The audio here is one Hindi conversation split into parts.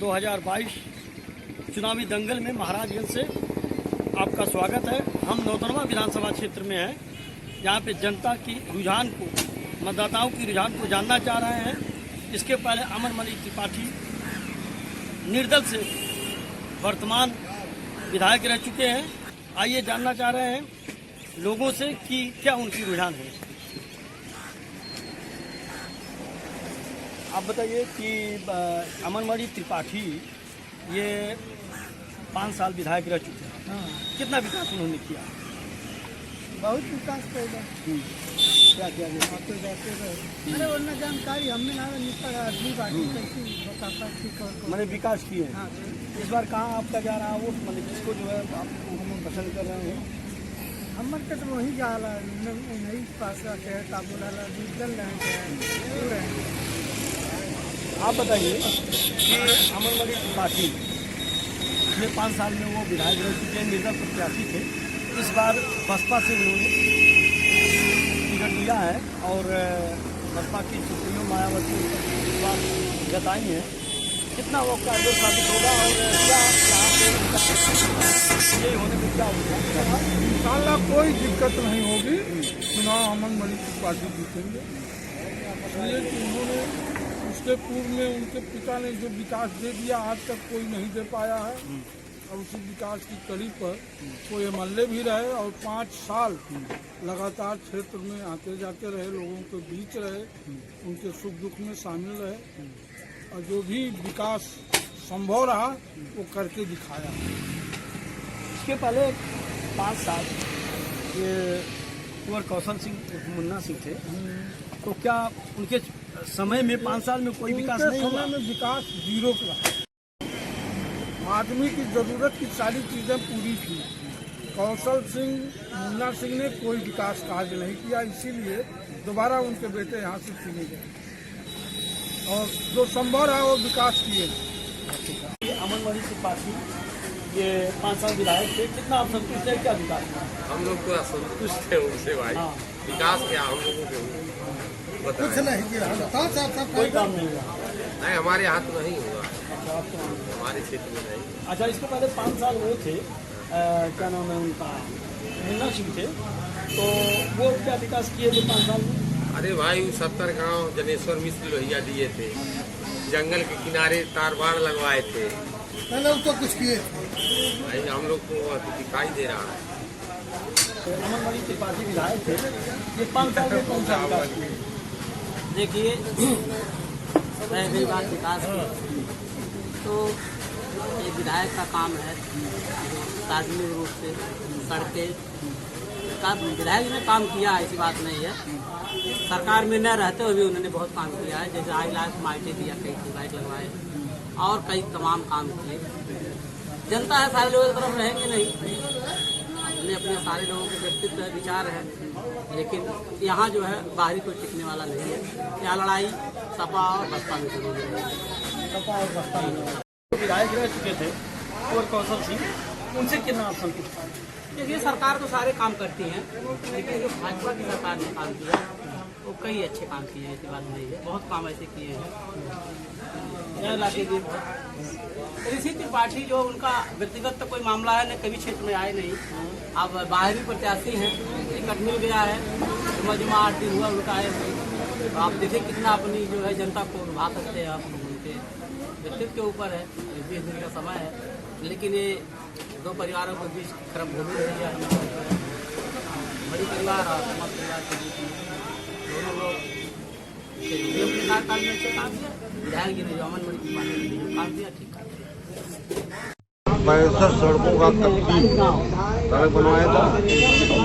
2022 चुनावी दंगल में महाराजगंज से आपका स्वागत है। हम नौतनवा विधानसभा क्षेत्र में हैं, यहाँ पे जनता की रुझान को, मतदाताओं की रुझान को जानना चाह रहे हैं। इसके पहले अमनमणि त्रिपाठी निर्दल से वर्तमान विधायक रह चुके हैं। आइए जानना चाह रहे हैं लोगों से कि क्या उनकी रुझान है। आप बताइए कि अमनमणि त्रिपाठी ये 5 साल विधायक रह चुके हैं। हाँ, कितना विकास उन्होंने किया? बहुत विकास करेगा। क्या किया गया? आते जाते रहे। अरे वरना जानकारी हमें ना निकल आदमी बाकी कैसी बताता ठीक और मैंने विकास किए हैं। हाँ, इस बार कहाँ आपका जा रहा है वो, मतलब किसको जो है आपको हम पसंद कर रहे हैं? हमर के तो वही जाला नहीं पास के काबुल वाला निकल रहे हैं। आप बताइए कि अमनमणि त्रिपाठी पिछले 5 साल में वो विधायक रह चुके हैं, निर्दल प्रत्याशी थे। इस बार बसपा से उन्होंने टिकट लिया है और बसपा की सुप्रीमो मायावती विश्वास जताई है। कितना वो कारगर साबित होगा और क्या ये होने में क्या होगा? इंशाल्लाह कोई दिक्कत नहीं होगी। चुनाव अमनमणि त्रिपाठी जीतेंगे। इसलिए कि उन्होंने उसके पूर्व में उनके पिता ने जो विकास दे दिया आज तक कोई नहीं दे पाया है। और उसी विकास की कड़ी पर वो एमएलए भी रहे और 5 साल लगातार क्षेत्र में आते जाते रहे, लोगों के बीच रहे, उनके सुख दुख में शामिल रहे और जो भी विकास संभव रहा वो करके दिखाया। इसके पहले 5 साल ये कुंवर कौशल सिंह मुन्ना सिंह थे, तो क्या उनके समय में 5 साल में कोई विकास नहीं हुआ? समय में विकास जीरो का। आदमी की जरूरत की सारी चीजें पूरी थी। कौशल सिंह मुन्ना सिंह ने कोई विकास कार्य नहीं किया, इसीलिए दोबारा उनके बेटे यहाँ से चुने गए और जो संभव है वो विकास किए। अमनमणि त्रिपाठी ये 5 साल विधायक थे, कितना आप संतुष्ट है? क्या विकास हुआ? हम लोग तो असंतुष्ट है उनसे भाई। हाँ। विकास क्या हम लोगों को कुछ नहीं किया, कोई काम नहीं हुआ। नहीं, हमारे हाथ में नहीं हुआ, अच्छा, आप तो हमारे क्षेत्र में नहीं। अच्छा, इसके पहले 5 साल वो थे, क्या नाम है उनका, मुन्ना सिंह थे, तो वो क्या विकास किए थे 5 साल में? अरे भाई वो 70 गाँव जनेश्वर मिश्र लोहिया दिए थे, जंगल के किनारे तारबाड़ लगवाए थे। तो कुछ किए भाई हम लोग को दिखाई दे रहा है। अमनमणि त्रिपाठी विधायक थे, ये 5 साल में कौन सा विकास किए? देखिए, रही बात विकास की, तो ये विधायक का काम है सार्वजनिक रूप से सड़कें का विधायक ने काम किया है, ऐसी बात नहीं है। सरकार में न रहते हुए भी उन्होंने बहुत काम किया है, जैसे हाई लाइट माइटें दिया, कई ट्यूबलाइट लगवाए और कई तमाम काम किए। जनता है, सारे लोगों की तरफ रहेंगे नहीं, अपने अपने सारे लोगों के व्यक्तित्व विचार है, लेकिन यहाँ जो है बाहरी कोई टिकने वाला नहीं है। यहाँ लड़ाई सपा और बसपा में शुरू हो गई। सपा और बसपा में विधायक रह चुके थे कुंवर कौशल सिंह, उनसे कितना आप संतुष्ट हैं? देखिए, सरकार तो सारे काम करती है, लेकिन जो भाजपा की सरकार ने काम किया वो कई अच्छे काम किए हैं, ऐसी बात नहीं है। बहुत काम ऐसे किए हैं यहाँ इलाके के। ऋषि त्रिपाठी जो उनका व्यक्तिगत तो कोई मामला है, न कभी क्षेत्र में आए नहीं। अब बाहरी प्रत्याशी हैं, टिकट मिल गया है, जुमा 8 दिन हुआ उनका आए हुए। तो आप देखिए कितना अपनी जो है जनता को लुभा सकते हैं आप। उनके व्यक्तित्व के ऊपर है, 20 दिन का समय है, लेकिन ये 2 परिवारों के बीच खराब हो रही है। बड़ी परिवार और समाज परिवार के बीच में दोनों लोग अपने कार्यकाल में अच्छे काम किया। विधायक जी ने जो अमनमणि त्रिपाठी ने जो काम किया ठीक है। 65 सड़कों का कच्ची सड़क बनवाया था।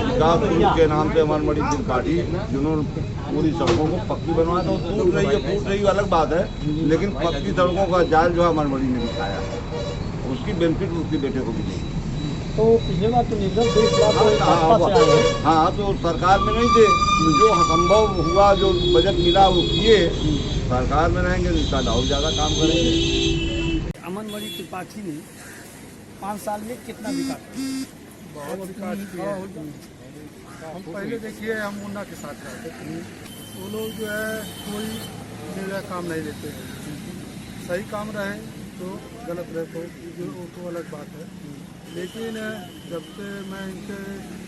विकास के नाम से अमनमणि त्रिपाठी जिन्होंने पूरी सड़कों को पक्की बनवाया था। टूट रही है अलग बात है, लेकिन पक्की सड़कों का जाल जो है अमनमणि ने दिखाया, उसकी बेनिफिट उसके बेटे को मिली। तो पिछले बार तो निर्दल 20 लाख बसपा से आए हैं। हाँ, तो सरकार में नहीं थे, जो संभव हुआ, जो बजट मिला वो किए। सरकार में रहेंगे तो इसका और ज़्यादा काम करेंगे। अमनमणि त्रिपाठी ने 5 साल में कितना विकास? बहुत विकास किया। हम पहले देखिए हम मुन्ना के साथ रहते थे, वो लोग जो है कोई निर्णय काम नहीं लेते, सही काम रहे तो गलत रहे तो वो तो अलग बात है। लेकिन जब से मैं इनके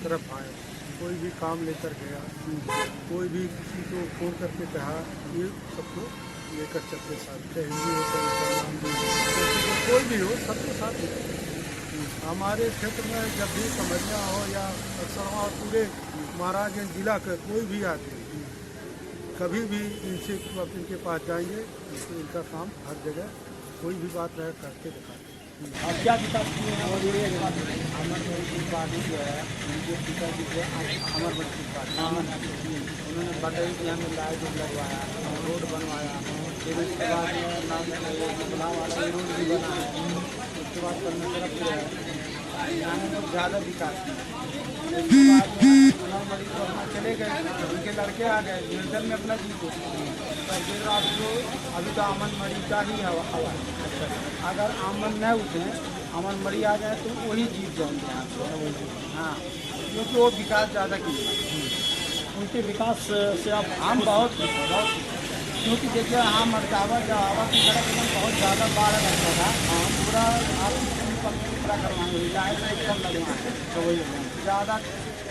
तरफ आया, कोई भी काम लेकर गया, कोई भी किसी को फोन करके कहा, ये सबको लेकर चलते साथ, चाहे हिंदी हो चाहे मुसलमान हो, कोई भी हो, सबके साथ लेकर। हमारे क्षेत्र में जब भी समस्या हो या अक्सर पूरे महाराजगंज जिला का कोई भी आदमी कभी भी इनके पास जाएंगे तो इनका काम हर जगह कोई भी बात रहे करके दिखाते। आप क्या विकास किए हैं? और ये अमर मणि पार्टी जो है उनके पिताजी थे अमर मणि पार्टी, उन्होंने बटाई की हमें लाइट लगवाया, रोड बनवाया, फिर उसके बाद बदलाव वाला रोड भी बना है, उसके बाद परमेश्वर जो है यहाँ तो ज़्यादा विकास किया। उसके बाद अमर मणि को अपना चले गए, उनके लड़के आ गए, निर्दल में अपना जीते, तो फिर आप जो अभी तो अमन मणि का ही हवा है। अगर अमन न उठे, अमन मणि आ जाए तो वही जीत जाएंगे यहाँ से। हाँ, क्योंकि वो विकास ज़्यादा किए, उनके विकास से आप हम बहुत क्योंकि देखिए यहाँ मरकावा जहावा की सड़क में बहुत ज़्यादा बाढ़ लगता था, पूरा आप पूरा करवाएंगे, हिदायत से एकदम लगवाएंगे, तो वही ज़्यादा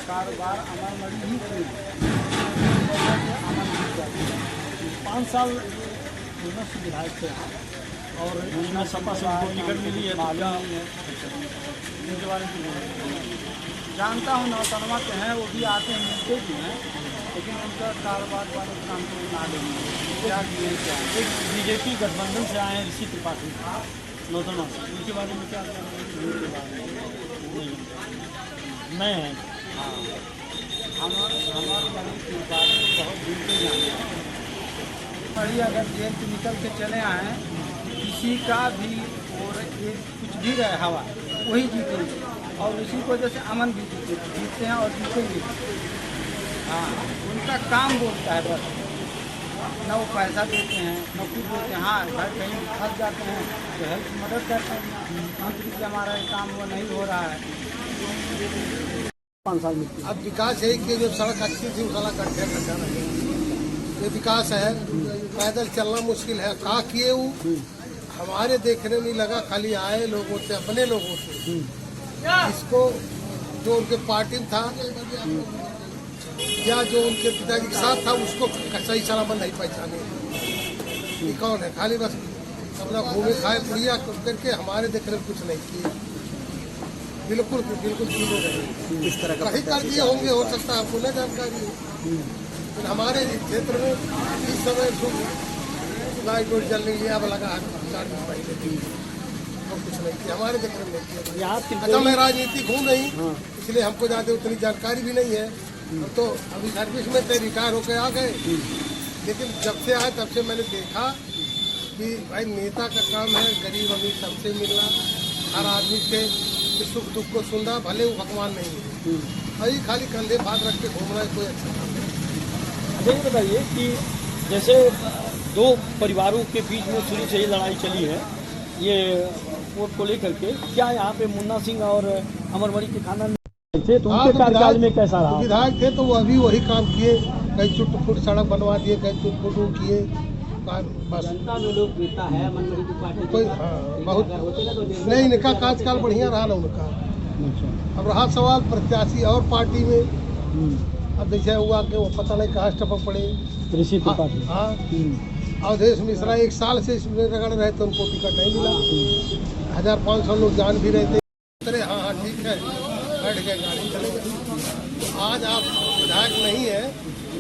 कारोबार अमर मणि ही किए। अमन जीत जाए। 5 साल उन्नत से विधायक थे और उनमें सपा से उनको टिकट मिली है, तो क्या इनके बारे में जानता हूँ नौतनवा के हैं, वो भी आते हैं, मिलते भी हैं, लेकिन उनका कारोबार वाले काम को ना देंगे क्या किए क्या। एक बीजेपी गठबंधन से आए हैं ऋषि त्रिपाठी नौतनवा से, उनके बारे में क्या नहीं मैं हाँ, हमारे मणि की बात बहुत दिन से जाने मणि अगर जेल से निकल के चले आए, किसी का भी और ये कुछ भी रहे हवा वही जीतेंगे, और इसी की वजह से अमन भी जीतते हैं और जीतेंगे। हाँ, उनका काम बोलता है बस, न वो पैसा देते हैं न कुछ देते हैं। हाँ, भाई कहीं फंस जाते हैं तो हेल्प मदद करते हैं, मंत्री से हमारा ये काम वो नहीं हो रहा है। 5 साल में अब विकास है कि जो सड़क अच्छी थी उस सड़क गड्ढे खड्डा रहे, ये विकास है। पैदल चलना मुश्किल है, कहाँ किए वो हमारे देखने में लगा, खाली आए लोगों से, अपने लोगों से, इसको जो उनके पार्टी में था या जो उनके पिताजी के साथ था उसको सही सलामत नहीं पहचाने। ये कौन है? खाली बस अपना घूमे खाए पुड़िया करके हमारे देखने में कुछ नहीं किए, बिल्कुल बिल्कुल चीजों नहीं। इस तरह कहीं कर दिए होंगे, हो सकता है आपको न जानकारी हो, लेकिन हमारे क्षेत्र में इस समय लाइट वाइट जलने के लिए अब लगा है 4 दिन पहले, और कुछ नहीं किया हमारे देखने में नहीं किया। अच्छा, मैं राजनीतिक हूँ नहीं, इसलिए हमको ज़्यादा उतनी जानकारी भी नहीं है। तो अभी सर्विस में थे, रिटायर होकर आ गए, लेकिन जब से आए तब से मैंने देखा कि भाई नेता का काम है गरीब अमीर सबसे मिलना, हर आदमी के सुख दुख को सुनना, भले वो भगवान नहीं है, भाई खाली कंधे भाग रख के घूमना कोई अच्छा काम नहीं। अच्छा, ये बताइए कि जैसे 2 परिवारों के बीच में शुरू से ही लड़ाई चली है ये वोट को लेकर के, क्या यहाँ पे मुन्ना सिंह और अमर मणि के खानदान थे तो उनके कार्यकाल में कैसा रहा? विधायक थे तो वो अभी वही काम किए, कहीं चुट फुट सड़क बनवा दिए, कहीं चुट फुट किए, बस। जनता में लोग नेता है अमन मणि की पार्टी कोई बहुत नहीं, इनका कार्यकाल बढ़िया रहा ना उनका। अब रहा सवाल प्रत्याशी और पार्टी में, अब जैसे हुआ कि वो पता नहीं कहाँ टपक पड़े ऋषि त्रिपाठी। हाँ, अवधेश मिश्रा 1 साल से इसमें रगड़ रहे थे, उनको टिकट नहीं मिला, 1500 लोग जान भी रहे थे। हाँ हाँ ठीक है, बैठ गए गाड़ी चले गए। आज आप विधायक नहीं है,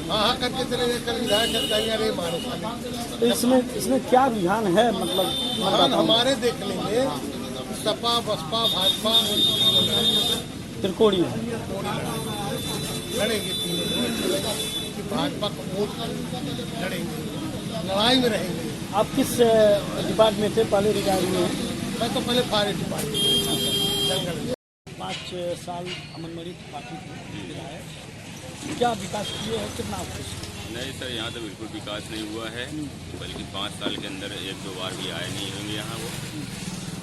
हाँ करके चले गए, कल विधायक है, अरे मानो साले। तो इसमें क्या रुझान है? मतलब हमारे देखने में सपा बसपा भाजपा त्रिकोणीय लड़ेंगे, भाजपा को वोट लड़ेंगे, लड़ाई में रहेंगे। आप किस डिपार्टमेंट में थे पहले? रिटायर हुए हैं? मैं तो पहले फॉरेस्ट डिपार्टमेंट जंगल में 5 साल अमन मणि पार्टी है, क्या विकास किए हैं, कितना खुश? नहीं सर, यहाँ तो बिल्कुल विकास नहीं हुआ है, बल्कि 5 साल के अंदर 1-2 बार भी आए नहीं होंगे यहाँ वो।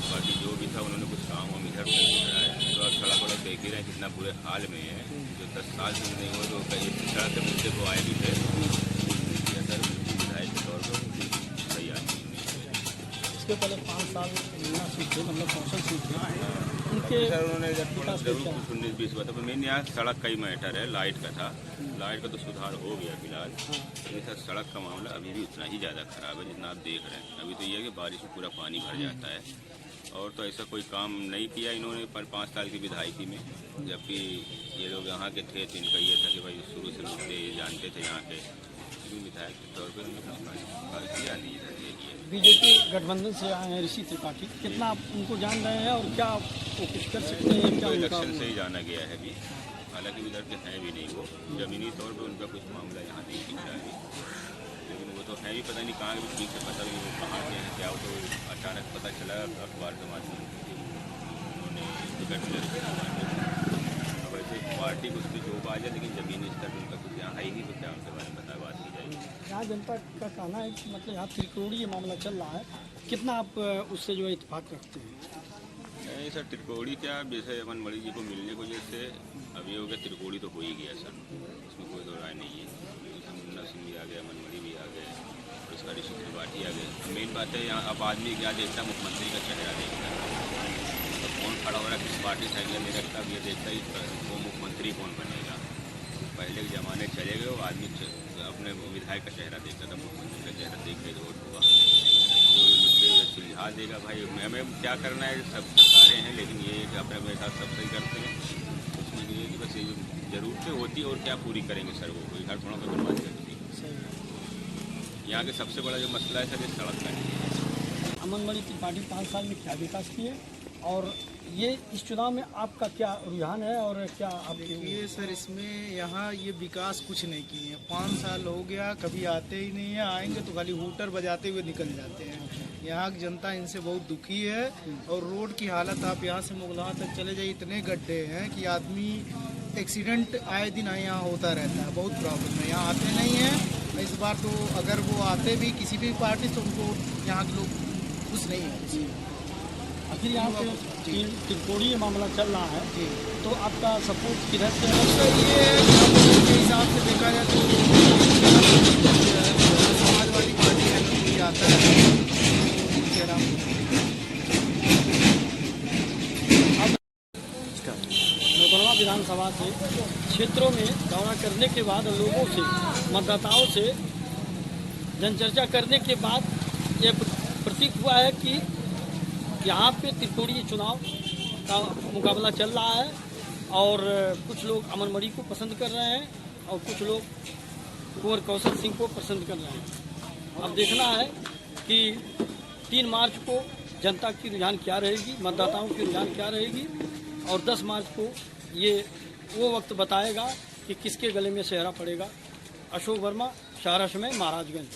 बाकी जो भी था उन्होंने कुछ काम हम इधर नहीं कराया, तो सड़क वड़क देख ही रहे हैं कितना बुरे हाल में है। जो 10 साल से नहीं हुआ तो कई सड़क से मुझसे वो आए भी थे, सर विधायक के तौर पर सही आदमी। इसके पहले 5 साल मीना सीट थे, मतलब कौशल सीट थे, उनके सर उन्होंने विकास जरूर क्या? कुछ 19-20 हुआ था, पर मेन यहाँ सड़क का ही मैटर है, लाइट का था। लाइट का तो सुधार हो गया फिलहाल, लेकिन सर सड़क का मामला अभी भी उतना ही ज़्यादा खराब है जितना आप देख रहे हैं। अभी तो ये है कि बारिश में पूरा पानी भर जाता है, और तो ऐसा कोई काम नहीं किया इन्होंने पर 5 साल की विधायकी में। जबकि ये लोग यहाँ के थे तो इनका ये था कि भाई शुरू से लोग थे, जानते थे यहाँ के, लेकिन विधायक के तौर पर उन्होंने किया नहीं था। बीजेपी गठबंधन से आए हैं ऋषि त्रिपाठी, कितना आप उनको जान रहे हैं और क्या वो कुछ कर सकते हैं? क्या तो उनका इलेक्शन से ही जाना गया है अभी, हालांकि उधर के हैं भी नहीं वो, जमीनी तौर पे उनका कुछ मामला यहाँ नहीं दिख रहा है, लेकिन वो तो है भी, पता नहीं कहाँ के ठीक से पता नहीं वो कहाँ के हैं क्या। वो तो अचानक पता चला अखबार के माध्यम से उन्होंने टिकट वैसे पार्टी को उसकी जो आ जाए, लेकिन जमीनी स्तर पर उनका कुछ यहाँ है ही नहीं, तो क्या उनके बारे में बात की जाएगी। यहाँ जनता का कहना है कि मतलब यहाँ त्रिकोणीय ये मामला चल रहा है, कितना आप उससे जो है इत्तेफाक रखते हैं? नहीं सर, त्रिकोणी क्या, जैसे अमन मणि जी को मिलने को जैसे अभी हो गया, त्रिकोणी तो हो ही गया सर, उसमें कोई दो राय नहीं है। मुन्ना सिंह भी आ गए, अमन मणि भी आ गए, और उसका ऋषि त्रिपाठी आ गए। मेन बात है यहाँ अब आदमी क्या देखता है, मुख्यमंत्री का चेहरा देखता है, तो कौन खड़ा हो रहा है, किस पार्टी से आगे मेरा तब ये देखता है वो मुख्यमंत्री कौन बनेगा। पहले के ज़माने चले गए, वो आदमी अपने विधायक का चेहरा देखता था, मुख्यमंत्री का चेहरा देख के वोट हुआ, तो मुद्दे सुलझा देगा। भाई हमें क्या करना है, सब सरकारें हैं, लेकिन ये कि अपने मेरे साथ सब सही करते हैं, उसमें ये कि बस ये ज़रूरतें होती है और क्या पूरी करेंगे सर, वो कोई हर थोड़ा कोई बनवा देती। यहाँ के सबसे बड़ा जो मसला है सर, ये सड़क का नहीं है। अमन मणि त्रिपाठी 5 साल में क्या विकास किए, और ये इस चुनाव में आपका क्या रुझान है और क्या आप? देखिए सर, इसमें यहाँ ये विकास कुछ नहीं किए हैं। 5 साल हो गया, कभी आते ही नहीं है, आएंगे तो खाली हूटर बजाते हुए निकल जाते हैं। यहाँ की जनता इनसे बहुत दुखी है, और रोड की हालत आप यहाँ से मुगलहा तक चले जाइए, इतने गड्ढे हैं कि आदमी एक्सीडेंट आए दिन यहाँ होता रहता है, बहुत प्रॉब्लम है। यहाँ आते नहीं हैं, इस बार तो अगर वो आते भी किसी भी पार्टी तो उनको यहाँ के लोग खुश नहीं है। आखिर यहाँ पे त्रिकोणीय मामला चल रहा है, जी, तो आपका सपोर्ट किधर से है? तो ये है कि हम लोगों के हिसाब से देखा जाए तो समाजवादी पार्टी है, कोई आता है कह रहा हूँ। नौतनवा विधानसभा से क्षेत्रों में दौरा करने के बाद लोगों से, मतदाताओं से जनचर्चा करने के बाद ये प्रतीक हुआ है कि यहाँ पे त्रिकोणीय चुनाव का मुकाबला चल रहा है, और कुछ लोग अमन मणि को पसंद कर रहे हैं और कुछ लोग कुंवर कौशल सिंह को पसंद कर रहे हैं। अब देखना है कि 3 मार्च को जनता की रुझान क्या रहेगी, मतदाताओं की रुझान क्या रहेगी, और 10 मार्च को ये वो वक्त बताएगा कि किसके गले में सेहरा पड़ेगा। अशोक वर्मा, शाहरा में महाराजगंज।